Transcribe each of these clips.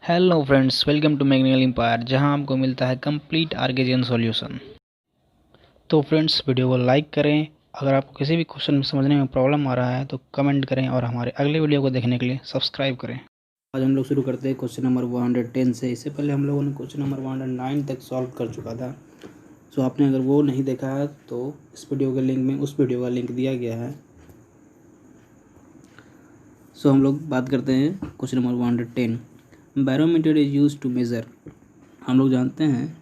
Hello friends, welcome to मैग्निकल Empire, जहां आपको मिलता है कंप्लीट आर्गेजियन सॉल्यूशन। तो फ्रेंड्स, वीडियो को लाइक करें। अगर आपको किसी भी क्वेश्चन में समझने में प्रॉब्लम आ रहा है तो कमेंट करें और हमारे अगले वीडियो को देखने के लिए सब्सक्राइब करें। आज हम लोग शुरू करते हैं क्वेश्चन नंबर 110 से। इससे पहले हम लोगों ने क्वेश्चन नंबर 109 तक सॉल्व कर चुका था। सो आपने अगर वो नहीं देखा है तो इस वीडियो के लिंक में उस वीडियो का लिंक दिया गया है। सो हम लोग बात करते हैं question number 110। Barometer is use to measure. हम लोग जानते हैं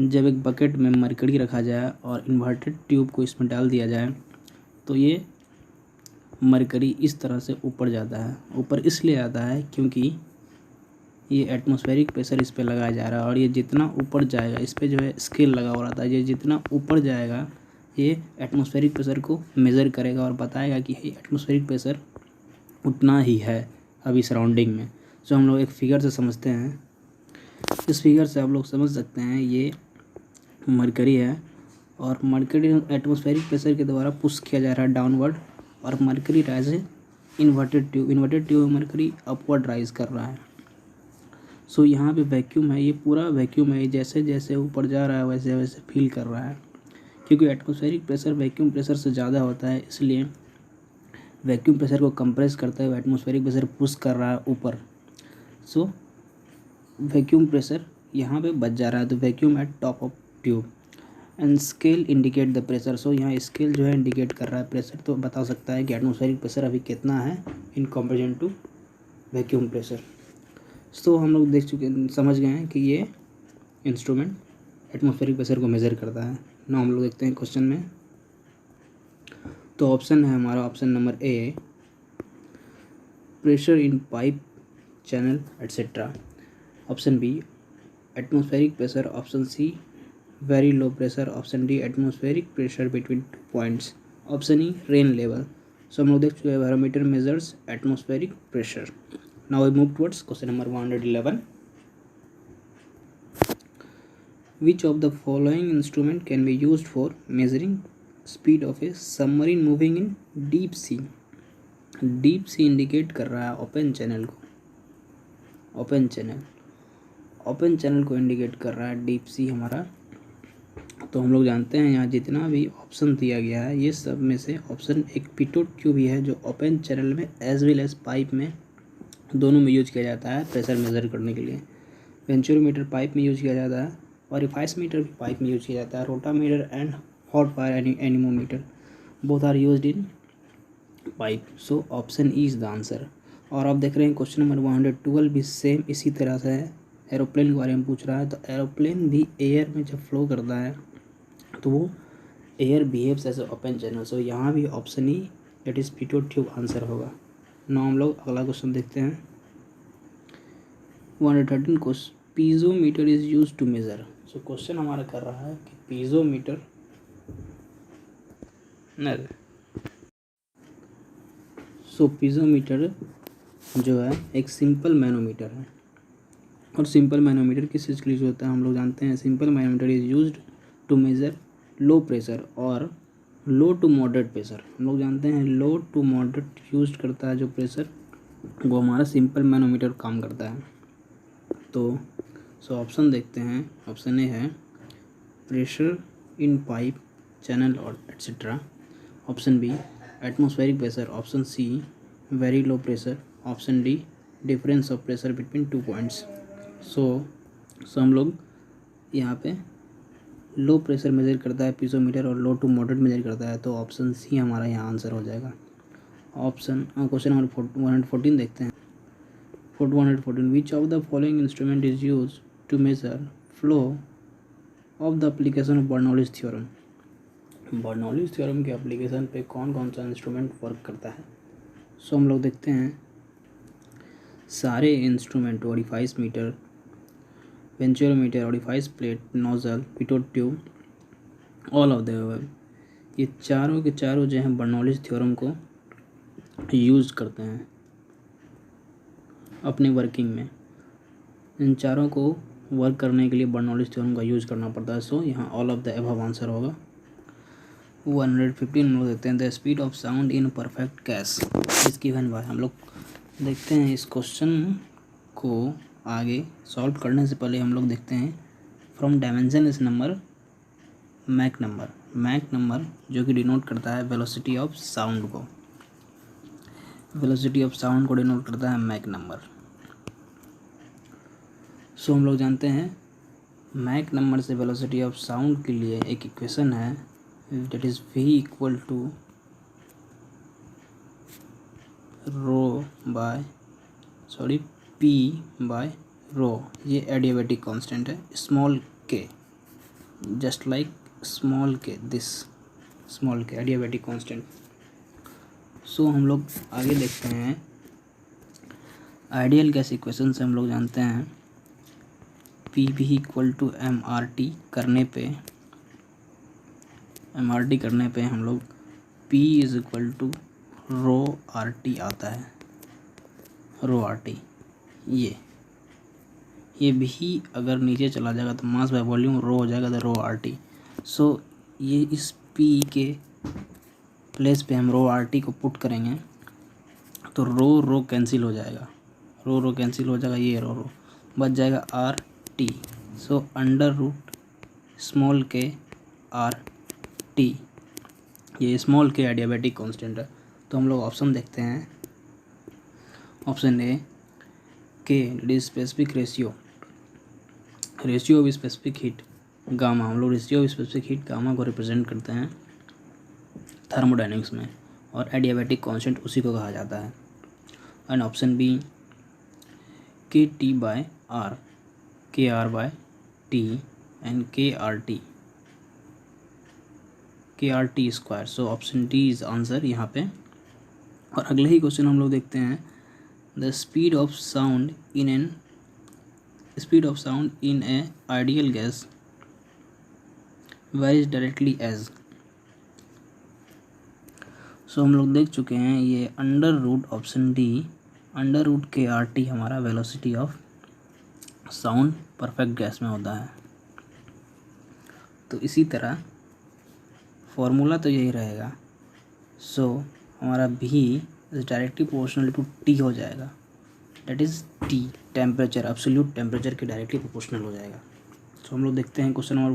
जब एक बकेट में मरकरी रखा जाए और इन्वर्टेड ट्यूब को इसमें डाल दिया जाए तो ये मरकरी इस तरह से ऊपर जाता है। ऊपर इसलिए आता है क्योंकि ये एटमॉस्फेरिक प्रेशर इस पर लगाया जा रहा है और ये जितना ऊपर जाएगा, इस पर जो है स्केल लगा हुआ रहता है, ये जितना ऊपर जाएगा ये एटमॉस्फेरिक प्रेशर को मेज़र करेगा और बताएगा कि एटमॉस्फेरिक प्रेशर उतना ही है अभी सराउंडिंग में। सो हम लोग एक फिगर से समझते हैं। इस फिगर से आप लोग समझ सकते हैं ये मरकरी है और मरकरी एटमॉस्फेरिक प्रेशर के द्वारा पुश किया जा रहा है डाउनवर्ड और मरकरी राइज है इन्वर्टेड ट्यूब में मरकरी अपवर्ड राइज कर रहा है। सो यहाँ पे वैक्यूम है, ये पूरा वैक्यूम है, जैसे जैसे ऊपर जा रहा है वैसे वैसे फील कर रहा है। क्योंकि एटमॉस्फेरिक प्रेशर वैक्यूम प्रेशर से ज़्यादा होता है, इसलिए वैक्यूम प्रेशर को कंप्रेस करते हुए एटमॉस्फेरिक प्रेशर पुश कर रहा है ऊपर। सो वैक्यूम प्रेशर यहाँ पे बच जा रहा है, तो vacuum at top of tube and scale indicate the pressure. So यहाँ स्केल जो है इंडिकेट कर रहा है प्रेशर, तो बता सकता है कि एटमॉस्फेरिक प्रेशर अभी कितना है in comparison to vacuum pressure. तो हम लोग समझ गए हैं कि ये इंस्ट्रूमेंट एटमॉस्फेरिक प्रेशर को मेज़र करता है। ना हम लोग देखते हैं क्वेश्चन में। तो ऑप्शन है हमारा option number A, pressure in pipe channel etcetera. Option B, atmospheric pressure. Option C, very low pressure. Option D, atmospheric pressure between 2 points. Option E, rain level. So हम लोग देख चुके हैं barometer measures atmospheric pressure. Now we move towards question number 111। Which of the following instrument can be used for measuring speed of a submarine moving in deep sea? Deep sea indicate कर रहा है open channel को, open channel को indicate कर रहा है deep sea हमारा। तो हम लोग जानते हैं यहाँ जितना भी ऑप्शन दिया गया है ये सब में से ऑप्शन एक पिटोट ट्यूब ही है जो ओपन चैनल में एज वेल एज पाइप में दोनों में यूज किया जाता है प्रेशर मेज़र करने के लिए। वेंचुरोमीटर पाइप में यूज किया जाता है और रिफाइस मीटर भी पाइप में यूज किया जाता है। Rotameter and hot wire anemometer both are used in pipe. So option E is the answer. और आप देख रहे हैं क्वेश्चन नंबर 112 भी सेम इसी तरह से है, एरोप्लेन के बारे में पूछ रहा है। तो एरोप्लेन भी एयर में जब फ्लो करता है तो वो air behaves as open channel. So यहाँ भी option E that is pitot tube answer होगा। ना हम लोग अगला क्वेश्चन देखते हैं 113 question, piezometer is use to measure. So question हमारा कर रहा है कि पीजोमीटर पीजोमीटर जो है एक सिंपल मैनोमीटर है। और सिंपल मैनोमीटर किस चीज़ के लिए होता है हम लोग जानते हैं। Simple manometer is used to measure low pressure और लो टू मॉडरेट प्रेशर। हम लोग जानते हैं लो टू मॉडरेट यूज करता है जो प्रेशर, वो हमारा सिंपल मैनोमीटर काम करता है। तो ऑप्शन देखते हैं। ऑप्शन ए है प्रेशर इन पाइप चैनल और etcetera. Option B, atmospheric pressure. Option C, very low pressure. Option D, difference of pressure between 2 points. So हम लोग यहाँ पे लो प्रेशर मेजर करता है पीजोमीटर और लो टू मॉडरेट मेजर करता है, तो ऑप्शन सी हमारा यहाँ आंसर हो जाएगा। क्वेश्चन नंबर 114 देखते हैं। 114, which of the following instrument is use to measure flow of the application of Bernoulli's theorem. Bernoulli's theorem के एप्लीकेशन पे कौन कौन सा इंस्ट्रूमेंट वर्क करता है। सो हम लोग देखते हैं सारे instrument, orifice meter, venturimeter, orifice plate, nozzle, pitot tube, all of the above, ये चारों के चारों जो हैं बर्नौलीज थ्योरम को यूज़ करते हैं अपने वर्किंग में। इन चारों को वर्क करने के लिए बर्नौलीज थ्योरम का यूज़ करना पड़ता है। सो यहाँ all of the above answer होगा। 115 लोग देखते हैं the speed of sound in perfect cash is given by. हम लोग देखते हैं इस क्वेश्चन को आगे सॉल्व करने से पहले हम लोग देखते हैं फ्रॉम डायमेंशन इस नंबर मैक नंबर जो कि डिनोट करता है वेलोसिटी ऑफ साउंड को, डिनोट करता है मैक नंबर। सो हम लोग जानते हैं मैक नंबर से वेलोसिटी ऑफ साउंड के लिए एक इक्वेशन है, that is v equal to p by rho. ये एडियाबेटिक कांस्टेंट है, small k, just like small k, this small k adiabatic constant. So हम लोग आगे देखते हैं आइडियल गैस इक्वेशन से हम लोग जानते हैं पी भी इक्वल टू MRT करने पे हम लोग P is equal to rho RT आता है, रो RT। ये भी अगर नीचे चला जाएगा तो मास बाय वॉल्यूम रो हो जाएगा, तो रो RT। सो ये इस P के प्लेस पे हम रो RT को पुट करेंगे तो रो कैंसिल हो जाएगा, ये रो बच जाएगा RT। So under root small k RT, ये स्मॉल k एडियाबेटिक कांस्टेंट है। तो हम लोग ऑप्शन देखते हैं, option A k it is specific ratio of specific heat gamma. हम लोग ratio of specific heat gamma को रिप्रेजेंट करते हैं थर्मोडायनेमिक्स में, और एडियाबेटिक कांस्टेंट उसी को कहा जाता है। And option B KT by R, KR by T and KRT square. So option D is answer यहाँ पे। और अगले ही क्वेश्चन हम लोग देखते हैं the speed of sound in a ideal gas varies directly as. So हम लोग देख चुके हैं ये under root option D under root KRT हमारा velocity of sound perfect gas में होता है। तो इसी तरह फॉर्मूला तो यही रहेगा। सो हमारा भी is directly proportional to T हो जाएगा, that is T temperature, absolute temperature के डायरेक्टली प्रोपोर्शनल हो जाएगा। सो हम लोग देखते हैं क्वेश्चन नंबर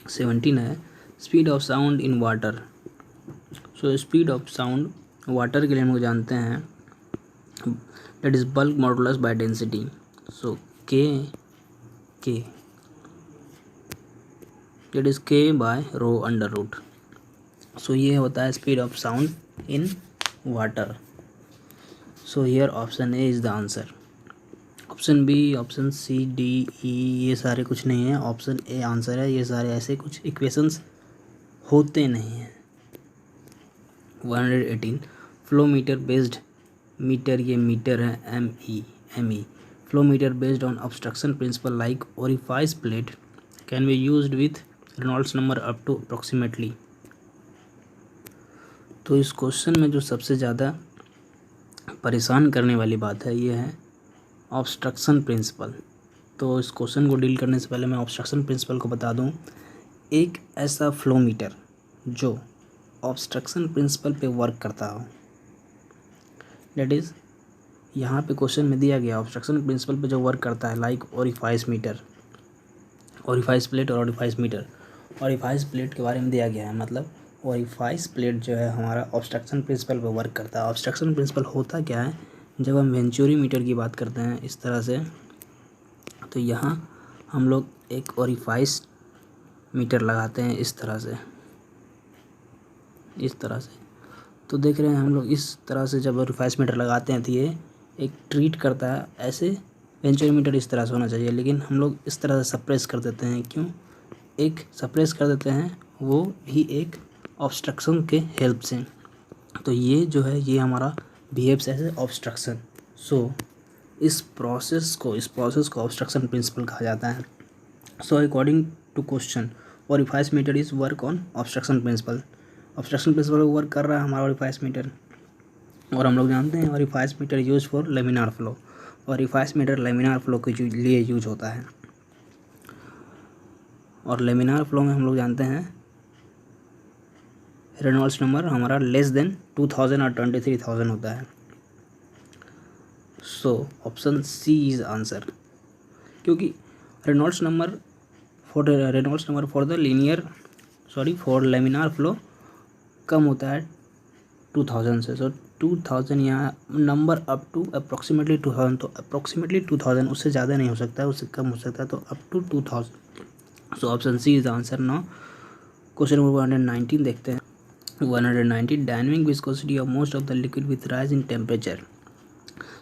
117 है speed of sound in water. So speed of sound water के लिए हम लोग जानते हैं that is bulk modulus by density. So k that is k by rho under root. So ये होता है speed of sound in water. So here option A is the answer. Option B, option C, D, E ये सारे कुछ नहीं है, option A answer है। ये सारे ऐसे कुछ इक्वेशंस होते नहीं हैं। 118 फ्लो मीटर बेस्ड, मीटर ये मीटर है ME flow meter based on obstruction principle like orifice plate can be used with Reynolds number up to approximately. तो इस क्वेश्चन में जो सबसे ज़्यादा परेशान करने वाली बात है ये है ऑब्स्ट्रक्शन प्रिंसिपल। तो इस क्वेश्चन को डील करने से पहले मैं ऑब्स्ट्रक्शन प्रिंसिपल को बता दूं। एक ऐसा फ्लो मीटर जो ऑब्स्ट्रक्शन प्रिंसिपल पे वर्क करता हो, दैट इज़ यहाँ पे क्वेश्चन में दिया गया ऑब्स्ट्रक्शन प्रिंसिपल पे जो वर्क करता है लाइक ओरिफाइस प्लेट और ओरिफाइस मीटर। ओरिफाइस प्लेट के बारे में दिया गया है, मतलब ओरिफाइस प्लेट जो है हमारा ऑब्स्ट्रक्शन प्रिंसिपल पे वर्क करता है। ऑब्स्ट्रक्शन प्रिंसिपल होता क्या है, जब हम वेंचुरी मीटर की बात करते हैं इस तरह से, तो यहाँ हम लोग एक ओरिफाइस मीटर लगाते हैं इस तरह से। तो देख रहे हैं हम लोग इस तरह से जब ओरिफाइस मीटर लगाते हैं तो ये एक ट्रीट करता है। ऐसे वेंचुरी मीटर इस तरह से होना चाहिए, लेकिन हम लोग इस तरह से सप्रेस कर देते हैं। क्यों सप्रेस कर देते हैं, वो भी एक ऑब्स्ट्रक्शन के हेल्प से। तो ये जो है ये हमारा बिहेव्स एज ए ऑब्स्ट्रक्शन। सो इस प्रोसेस को ऑब्स्ट्रक्शन प्रिंसिपल कहा जाता है। So according to question orifice meter is work on obstruction principle work कर रहा है हमारा ओरिफाइस मीटर। और हम लोग जानते हैं orifice meter use for laminar flow, orifice meter laminar flow के लिए यूज होता है। और लेमिनार फ्लो में हम लोग जानते हैं रेनॉल्ड्स नंबर हमारा लेस देन 2000 और 23,000 होता है। So option C is answer, क्योंकि Reynolds number for the for laminar flow कम होता है 2000 से। सो 2000 यहाँ नंबर अप टू अप्रॉक्सीमेटली 2000, तो अप्रॉक्सीमेटली 2000, उससे ज़्यादा नहीं हो सकता है, उससे कम हो सकता है, तो up to 2000। So option C is the answer. Now question number 119 देखते हैं। 190 dynamic viscosity of most of the liquid with rise in temperature.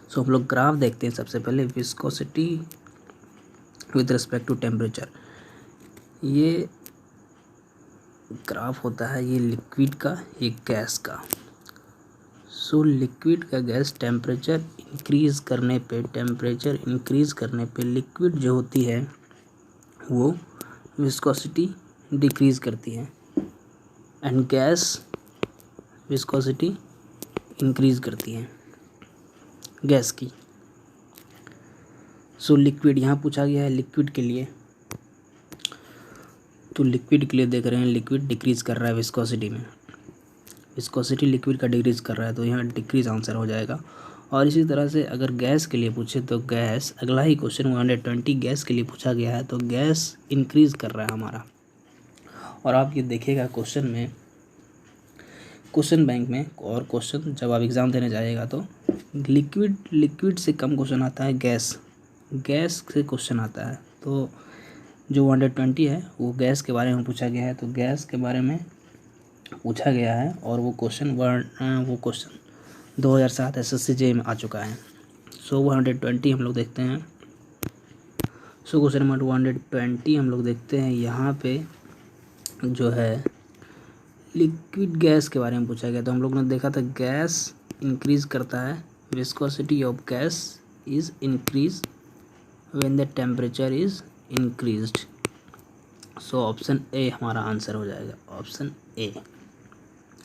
So हम लोग ग्राफ देखते हैं सबसे पहले, viscosity with respect to temperature. ये ग्राफ होता है ये लिक्विड का, ये गैस का। सो लिक्विड का गैस टेम्परेचर इंक्रीज़ करने पे लिक्विड जो होती है वो विस्कोसिटी डिक्रीज़ करती है, एंड गैस विस्कोसिटी इंक्रीज़ करती है गैस की। सो लिक्विड यहाँ पूछा गया है लिक्विड के लिए, तो लिक्विड के लिए देख रहे हैं लिक्विड डिक्रीज़ कर रहा है विस्कोसिटी में, विस्कोसिटी लिक्विड का डिक्रीज़ कर रहा है, तो यहाँ डिक्रीज़ आंसर हो जाएगा। और इसी तरह से अगर गैस के लिए पूछे तो गैस, अगला ही क्वेश्चन 120 गैस के लिए पूछा गया है, तो गैस इंक्रीज़ कर रहा है हमारा। और आप ये देखिएगा क्वेश्चन में, क्वेश्चन बैंक में और क्वेश्चन जब आप एग्ज़ाम देने जाइएगा तो लिक्विड से कम क्वेश्चन आता है, गैस से क्वेश्चन आता है। तो जो 120 है वो गैस के बारे में पूछा गया है, तो गैस के बारे में पूछा गया है, और वो क्वेश्चन 2007 SSCJ में आ चुका है। सो 120 हम लोग देखते हैं। सो क्वेश्चन नंबर 120 हम लोग देखते हैं, यहाँ पे जो है लिक्विड गैस के बारे में पूछा गया। तो हम लोग ने देखा था गैस इंक्रीज़ करता है, viscosity of gas is increase when the temperature is increased. So option A हमारा आंसर हो जाएगा, ऑप्शन ए।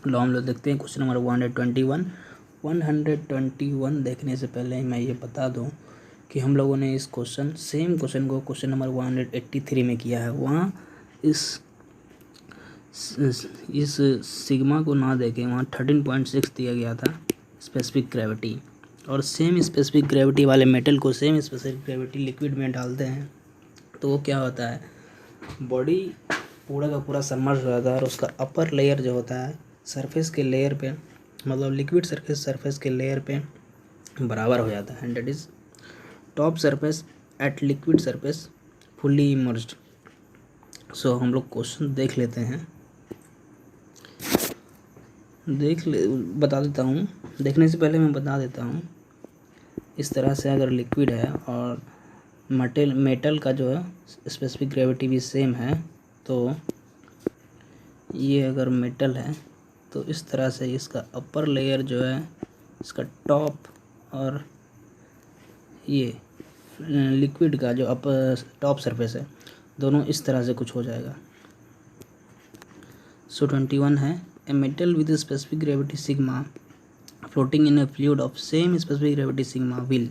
लो हम लोग देखते हैं क्वेश्चन नंबर 121। 121 देखने से पहले मैं ये बता दूं कि हम लोगों ने इस सेम क्वेश्चन को क्वेश्चन नंबर 183 में किया है। वहाँ इस सिग्मा को ना देके वहाँ 13.6 दिया गया था स्पेसिफिक ग्रेविटी, और सेम स्पेसिफिक ग्रेविटी वाले मेटल को सेम स्पेसिफिक ग्रेविटी लिक्विड में डालते हैं तो वो क्या होता है, बॉडी पूरा का पूरा सबमर्ज हो जाता है, और उसका अपर लेयर जो होता है सरफेस के लेयर पे, मतलब लिक्विड सरफेस के लेयर पे बराबर हो जाता है, and that is top surface at liquid surface fully emerged. So हम लोग क्वेश्चन देख लेते हैं, बता देता हूँ। देखने से पहले मैं बता देता हूँ, इस तरह से अगर लिक्विड है और मेटल का जो है स्पेसिफिक ग्रेविटी भी सेम है, तो ये अगर मेटल है तो इस तरह से इसका अपर लेयर जो है, इसका टॉप, और ये लिक्विड का जो टॉप सरफेस है, दोनों इस तरह से कुछ हो जाएगा। सो 21 है, a metal with specific gravity sigma floating in A fluid of same specific gravity sigma will,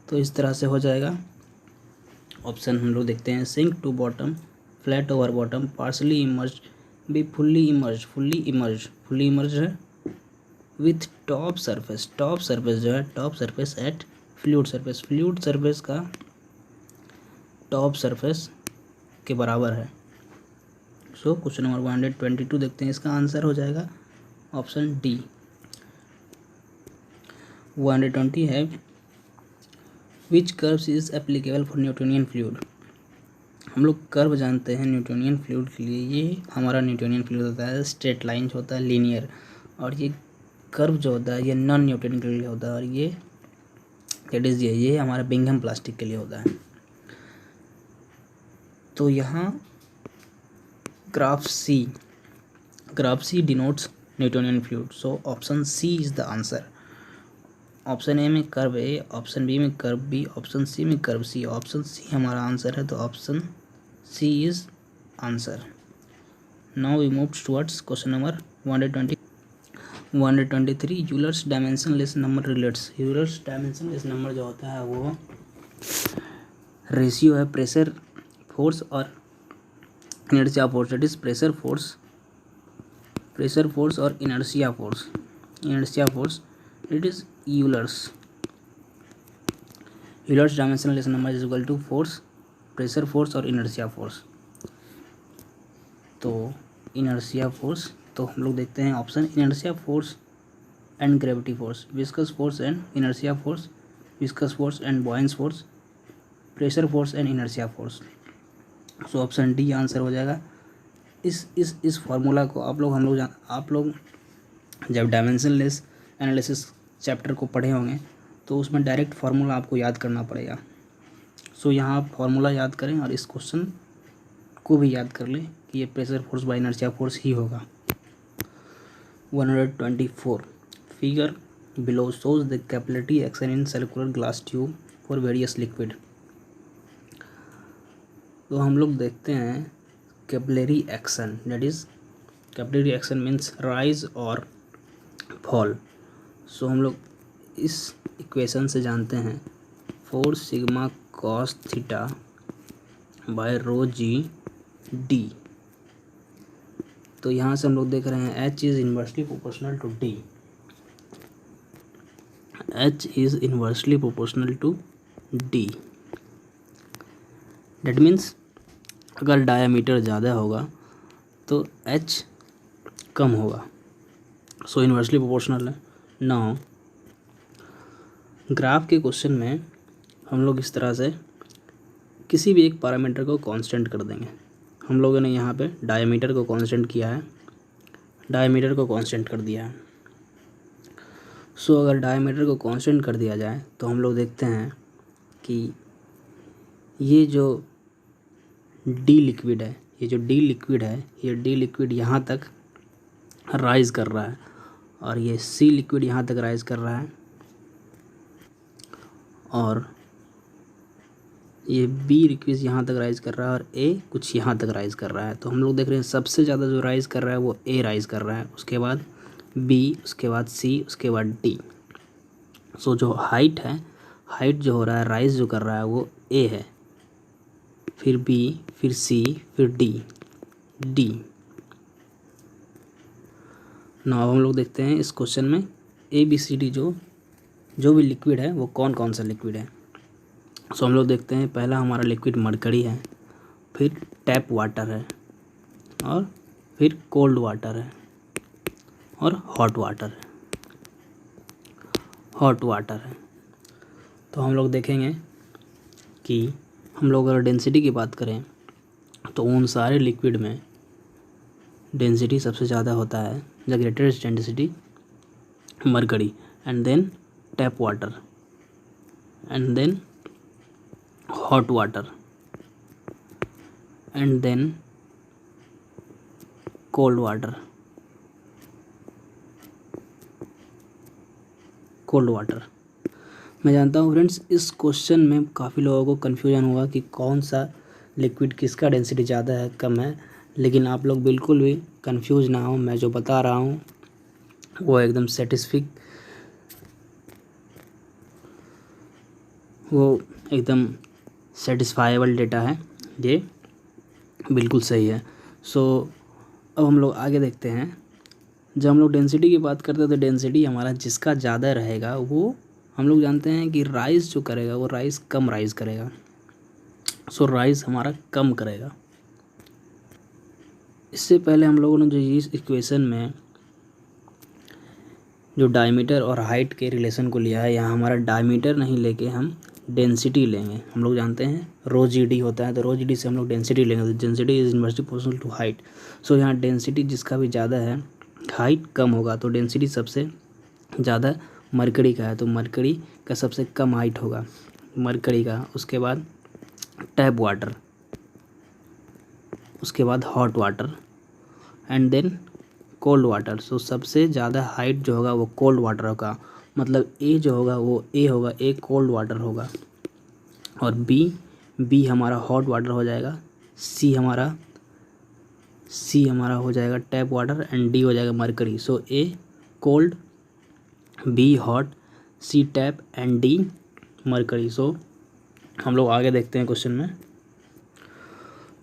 तो इस तरह से हो जाएगा। ऑप्शन हम लोग देखते हैं, sink to bottom, flat over bottom, partially emerged, B fully emerge है, विथ टॉप सरफेस जो है top surface at fluid surface का टॉप सरफेस के बराबर है। सो क्वेश्चन नंबर 122 देखते हैं, इसका आंसर हो जाएगा ऑप्शन डी। 120 है, which curves is applicable for Newtonian fluid. हम लोग कर्व जानते हैं न्यूटोनियन फ्लूइड के लिए, ये हमारा न्यूटोनियन फ्लूइड होता है स्ट्रेट लाइन होता है, लीनियर, और ये कर्व जो होता है ये नॉन न्यूटोनियन के लिए होता है, और ये दैट इज़ ये हमारा बिंघम प्लास्टिक के लिए होता है। तो यहाँ graph C denotes Newtonian fluid, so option C is the answer. Option A में कर्व ए, ऑप्शन बी में कर्व बी, ऑप्शन सी में कर्व सी, ऑप्शन सी हमारा आंसर है, तो option C is answer. Now we move towards question number 123। Euler's dimensionless number relates. Euler's dimensionless number जो होता है वो रेशियो है प्रेशर फोर्स और inertia force, that is pressure force और inertia force, it is Euler's Euler's dimensional relation number is equal to force, pressure force और inertia force. तो inertia force, तो हम लोग देखते हैं option inertia force and gravity force, viscous force and inertia force, viscous force and buoyancy force, pressure force and inertia force. So option D answer हो जाएगा। इस फार्मूला को आप लोग जब डायमेंशनलेस एनालिसिस चैप्टर को पढ़े होंगे तो उसमें डायरेक्ट फार्मूला आपको याद करना पड़ेगा। सो यहाँ आप फार्मूला याद करें और इस क्वेश्चन को भी याद कर लें कि ये pressure force by inertia force ही होगा। 124 figure below shows the capillary action in circular glass tube for various liquid। तो हम लोग देखते हैं capillary action, that is capillary action means rise और फॉल। सो हम लोग इस इक्वेशन से जानते हैं 4 sigma cos theta by rho g d. तो यहाँ से हम लोग देख रहे हैं H is inversely proportional to D, H is inversely proportional to D। That means अगर डायामीटर ज़्यादा होगा तो H कम होगा। सो इन्वर्सली प्रोपोर्शनल है। नाउ ग्राफ के क्वेश्चन में हम लोग इस तरह से किसी भी एक पैरामीटर को कांस्टेंट कर देंगे। हम लोगों ने यहाँ पे डायमीटर को कांस्टेंट किया है, डायमीटर को कांस्टेंट कर दिया है। सो अगर डायमीटर को कांस्टेंट कर दिया जाए तो हम लोग देखते हैं कि ये जो डी लिक्विड है, ये डी लिक्विड यहाँ तक राइज कर रहा है और ये सी लिक्विड यहाँ तक राइज कर रहा है और ये बी लिक्विड यहाँ तक राइज कर रहा है और ए कुछ यहाँ तक राइज कर रहा है। तो हम लोग देख रहे हैं सबसे ज़्यादा जो राइज कर रहा है वो ए राइज कर रहा है, उसके बाद बी, उसके बाद सी, उसके बाद डी। सो जो हाइट है, हाइट जो हो रहा है, राइज जो कर रहा है वो ए है, फिर बी, फिर सी, फिर डी। ना अब हम लोग देखते हैं इस क्वेश्चन में ए बी सी डी जो भी लिक्विड है वो कौन कौन सा लिक्विड है। सो हम लोग देखते हैं पहला हमारा लिक्विड मरकरी है, फिर टैप वाटर है और फिर कोल्ड वाटर है और हॉट वाटर है। तो हम लोग देखेंगे कि हम लोग अगर डेंसिटी की बात करें तो उन सारे लिक्विड में डेंसिटी सबसे ज़्यादा होता है, the greatest density mercury, and then tap water, and then hot water, and then cold water. मैं जानता हूँ फ्रेंड्स इस क्वेश्चन में काफ़ी लोगों को कन्फ्यूजन हुआ कि कौन सा लिक्विड किसका डेंसिटी ज़्यादा है कम है, लेकिन आप लोग बिल्कुल भी कंफ्यूज ना हो। मैं जो बता रहा हूँ वो एकदम सेटिस्फाइबल डेटा है, ये बिल्कुल सही है। सो अब हम लोग आगे देखते हैं। जब हम लोग डेंसिटी की बात करते हैं तो डेंसिटी हमारा जिसका ज़्यादा रहेगा वो हम लोग जानते हैं कि राइज जो करेगा वो कम राइज करेगा। सो राइज हमारा कम करेगा। इससे पहले हम लोगों ने जो इस इक्वेशन में जो डायमीटर और हाइट के रिलेशन को लिया है, यहाँ हमारा डायमीटर नहीं लेके हम डेंसिटी लेंगे। हम लोग जानते हैं रो जी डी होता है, तो रो जी डी से हम लोग डेंसिटी लेंगे, तो density is inversely proportional to height. So यहाँ डेंसिटी जिसका भी ज़्यादा है, हाइट कम होगा, तो डेंसिटी सबसे ज़्यादा मरकरी का है, तो मरकरी का सबसे कम हाइट होगा मरकरी का। उसके बाद टैप वाटर, उसके बाद hot water, and then cold water. So सबसे ज़्यादा हाइट जो होगा वो कोल्ड वाटर होगा, मतलब ए जो होगा वो ए होगा, ए कोल्ड वाटर होगा। और बी हमारा हॉट वाटर हो जाएगा, सी हमारा हो जाएगा टैप वाटर, एंड डी हो जाएगा mercury. So A cold, B hot, C tap, and D mercury. So हम लोग आगे देखते हैं क्वेश्चन में।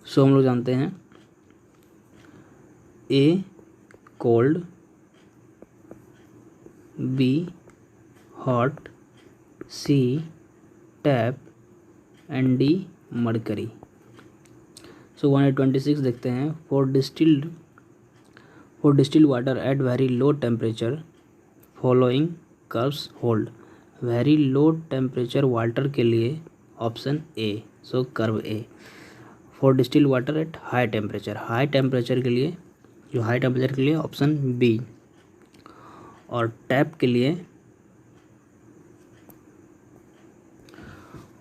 सो हम लोग जानते हैं A cold, B hot, C tap and D mercury. So 126 देखते हैं। For distilled water at very low temperature following curves hold. Very low temperature water के लिए option A, so curve A. For distilled water at high temperature, high temperature के लिए option B. और tap के लिए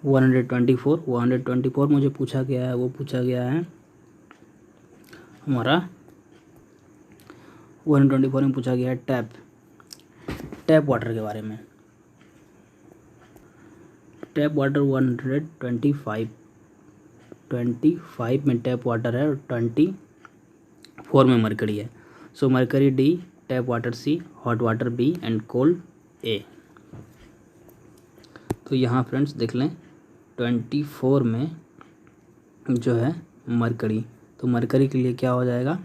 124 मुझे पूछा गया है, वो पूछा गया है हमारा 124 में पूछा गया है टैप वाटर के बारे में। टैप वाटर 125 में टैप वाटर है और 24 में मरकरी है। So mercury D, tap water C, hot water B and cold A. तो यहाँ फ्रेंड्स देख लें 24 में जो है मरकरी, तो मरकरी के लिए क्या हो जाएगा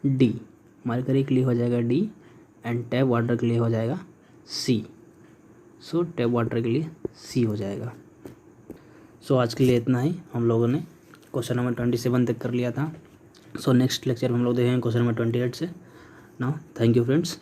डी, मरकरी के लिए हो जाएगा डी एंड टैप वाटर के लिए हो जाएगा सी। सो टैप वाटर के लिए सी हो जाएगा। सो आज के लिए इतना ही, हम लोगों ने क्वेश्चन नंबर 27 तक कर लिया था। सो नेक्स्ट लेक्चर में हम लोग देखेंगे क्वेश्चन नंबर 28 से। Now thank you friends.